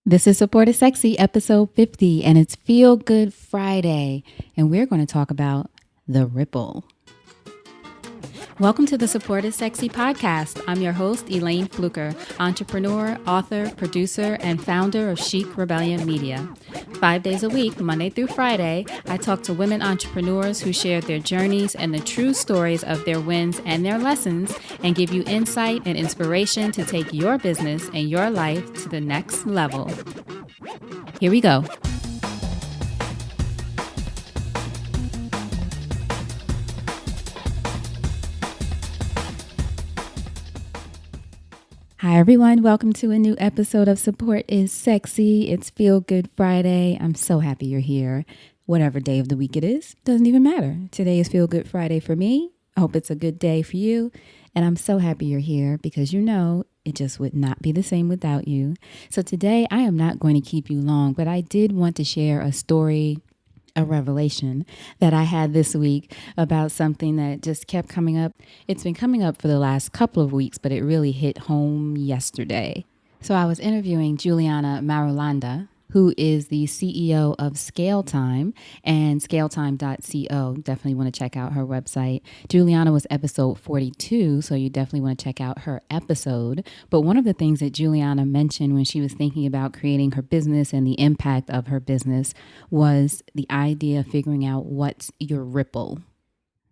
This is Support is Sexy, episode 50, and it's Feel Good Friday, and we're going to talk about the ripple. Welcome to the Support is Sexy podcast. I'm your host, Elayne Fluker, entrepreneur, author, producer, and founder of Chic Rebellion Media. 5 days a week, Monday through Friday, I talk to women entrepreneurs who share their journeys and the true stories of their wins and their lessons, and give you insight and inspiration to take your business and your life to the next level. Here we go. Hi, everyone. Welcome to a new episode of Support is Sexy. It's Feel Good Friday. I'm so happy you're here. Whatever day of the week it is, doesn't even matter. Today is Feel Good Friday for me. I hope it's a good day for you. And I'm so happy you're here because you know it just would not be the same without you. So today I am not going to keep you long, but I did want to share a story, a revelation that I had this week about something that just kept coming up. It's been coming up for the last couple of weeks, but it really hit home yesterday. So I was interviewing Juliana Marulanda, who is the CEO of Scale Time and scaletime.co. Definitely want to check out her website. Juliana was episode 42, so you definitely want to check out her episode. But one of the things that Juliana mentioned when she was thinking about creating her business and the impact of her business was the idea of figuring out what's your ripple.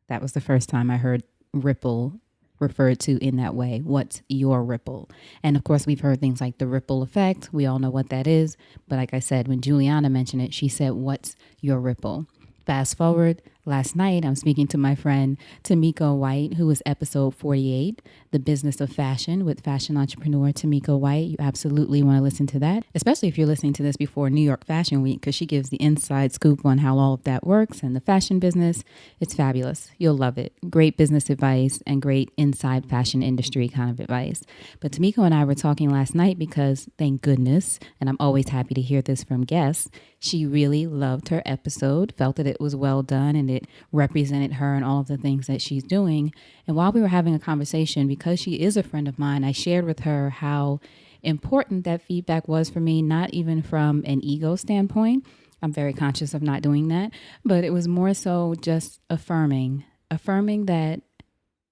That was the first time I heard ripple referred to in that way. What's your ripple? And of course, we've heard things like the ripple effect. We all know what that is. But like I said, when Juliana mentioned it, she said, what's your ripple? Fast forward, last night, I'm speaking to my friend Tamiko White, who was episode 48, The Business of Fashion with fashion entrepreneur Tamiko White. You absolutely want to listen to that, especially if you're listening to this before New York Fashion Week, because she gives the inside scoop on how all of that works and the fashion business. It's fabulous. You'll love it. Great business advice and great inside fashion industry kind of advice. But Tamiko and I were talking last night because, thank goodness, and I'm always happy to hear this from guests, she really loved her episode, felt that it was well done, and it represented her and all of the things that she's doing. And while we were having a conversation, because she is a friend of mine, I shared with her how important that feedback was for me, not even from an ego standpoint. I'm very conscious of not doing that, but it was more so just affirming that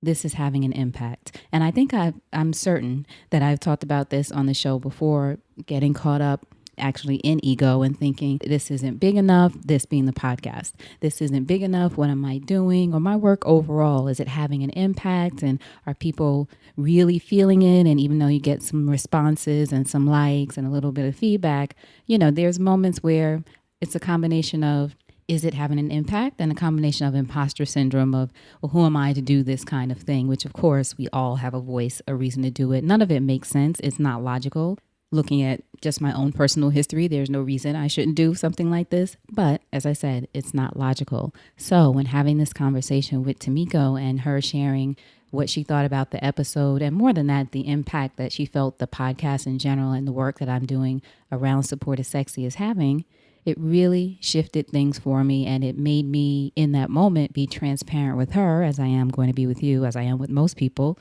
this is having an impact. And I think I'm certain that I've talked about this on the show before, getting caught up actually in ego and thinking this isn't big enough, this being the podcast. This isn't big enough. What am I doing? Or my work overall, is it having an impact? And are people really feeling it? And even though you get some responses and some likes and a little bit of feedback, you know, there's moments where it's a combination of, is it having an impact? And a combination of imposter syndrome of, well, who am I to do this kind of thing? Which of course we all have a voice, a reason to do it. None of it makes sense. It's not logical. Looking at just my own personal history, there's no reason I shouldn't do something like this. But as I said, it's not logical. So when having this conversation with Tamiko and her sharing what she thought about the episode, and more than that, the impact that she felt the podcast in general and the work that I'm doing around Support is Sexy is having, it really shifted things for me. And it made me, in that moment, be transparent with her, as I am going to be with you, as I am with most people,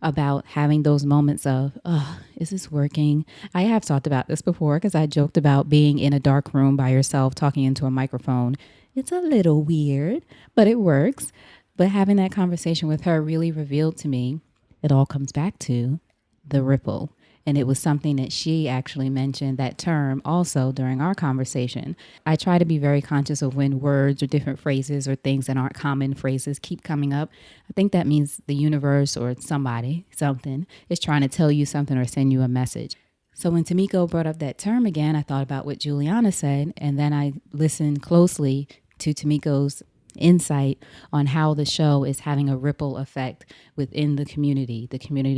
about having those moments of, oh, is this working? I have talked about this before because I joked about being in a dark room by yourself talking into a microphone. It's a little weird, but it works. But having that conversation with her really revealed to me, it all comes back to the ripple. And it was something that she actually mentioned, that term, also during our conversation. I try to be very conscious of when words or different phrases or things that aren't common phrases keep coming up. I think that means the universe or somebody, something, is trying to tell you something or send you a message. So when Tamiko brought up that term again, I thought about what Juliana said, and then I listened closely to Tamiko's insight on how the show is having a ripple effect within the community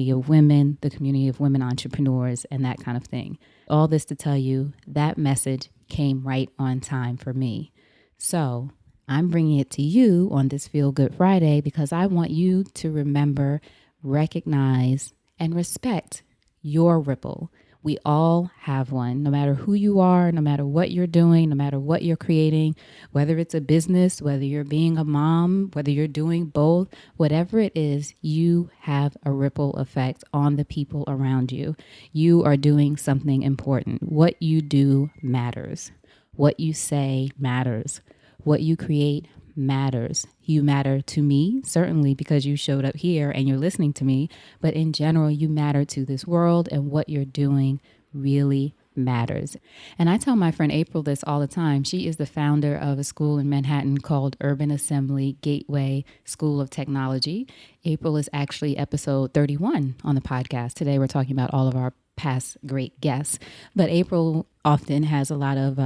of women, the community of women entrepreneurs, and that kind of thing. All this to tell you that message came right on time for me. So I'm bringing it to you on this Feel Good Friday because I want you to remember, recognize, and respect your ripple. We all have one, no matter who you are, no matter what you're doing, no matter what you're creating, whether it's a business, whether you're being a mom, whether you're doing both, whatever it is, you have a ripple effect on the people around you. You are doing something important. What you do matters. What you say matters. What you create matters. You matter to me, certainly because you showed up here and you're listening to me, but in general, you matter to this world, and what you're doing really matters. And I tell my friend April this all the time. She is the founder of a school in Manhattan called Urban Assembly Gateway School of Technology. April is actually episode 31 on the podcast. Today, we're talking about all of our past great guests, but April often has a lot of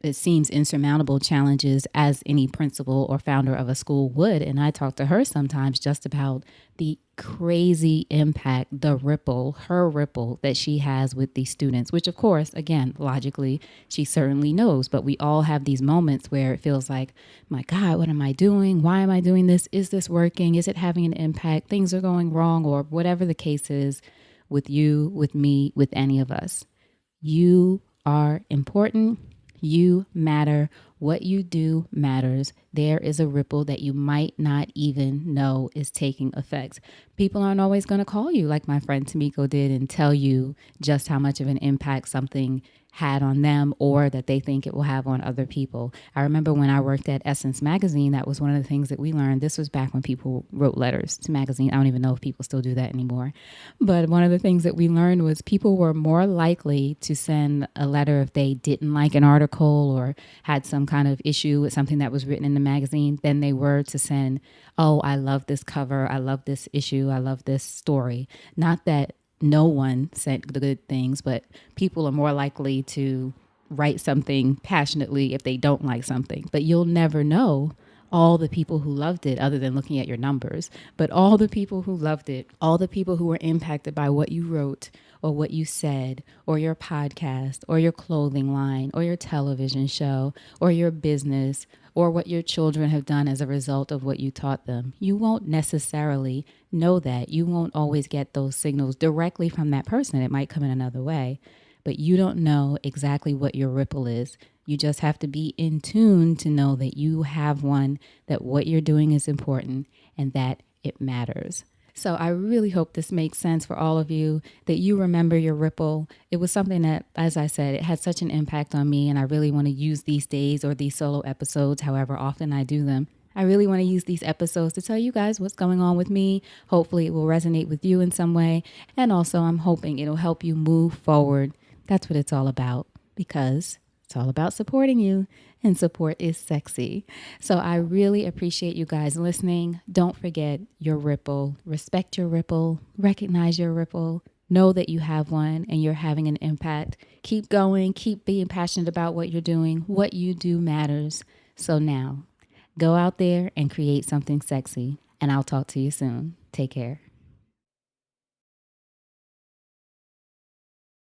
it seems insurmountable challenges, as any principal or founder of a school would. And I talk to her sometimes just about the crazy impact, her ripple that she has with these students, which of course, again, logically, she certainly knows. But we all have these moments where it feels like, my God, what am I doing? Why am I doing this? Is this working? Is it having an impact? Things are going wrong, or whatever the case is with you, with me, with any of us. You are important. You matter. What you do matters. There is a ripple that you might not even know is taking effect. People aren't always going to call you like my friend Tamiko did and tell you just how much of an impact something had on them or that they think it will have on other people. I remember when I worked at Essence Magazine, that was one of the things that we learned. This was back when people wrote letters to magazine. I don't even know if people still do that anymore. But one of the things that we learned was people were more likely to send a letter if they didn't like an article or had some kind of issue with something that was written in the magazine than they were to send, oh, I love this cover, I love this issue, I love this story. Not that no one said the good things, but people are more likely to write something passionately if they don't like something. But you'll never know all the people who loved it other than looking at your numbers. But all the people who loved it, all the people who were impacted by what you wrote or what you said or your podcast or your clothing line or your television show or your business or what your children have done as a result of what you taught them. You won't necessarily know that. You won't always get those signals directly from that person. It might come in another way, but you don't know exactly what your ripple is. You just have to be in tune to know that you have one, that what you're doing is important, and that it matters. So I really hope this makes sense for all of you, that you remember your ripple. It was something that, as I said, it had such an impact on me, and I really want to use these days or these solo episodes, however often I do them. I really want to use these episodes to tell you guys what's going on with me. Hopefully it will resonate with you in some way. And also I'm hoping it'll help you move forward. That's what it's all about, because it's all about supporting you, and support is sexy. So I really appreciate you guys listening. Don't forget your ripple. Respect your ripple. Recognize your ripple. Know that you have one and you're having an impact. Keep going. Keep being passionate about what you're doing. What you do matters. So now, go out there and create something sexy. And I'll talk to you soon. Take care.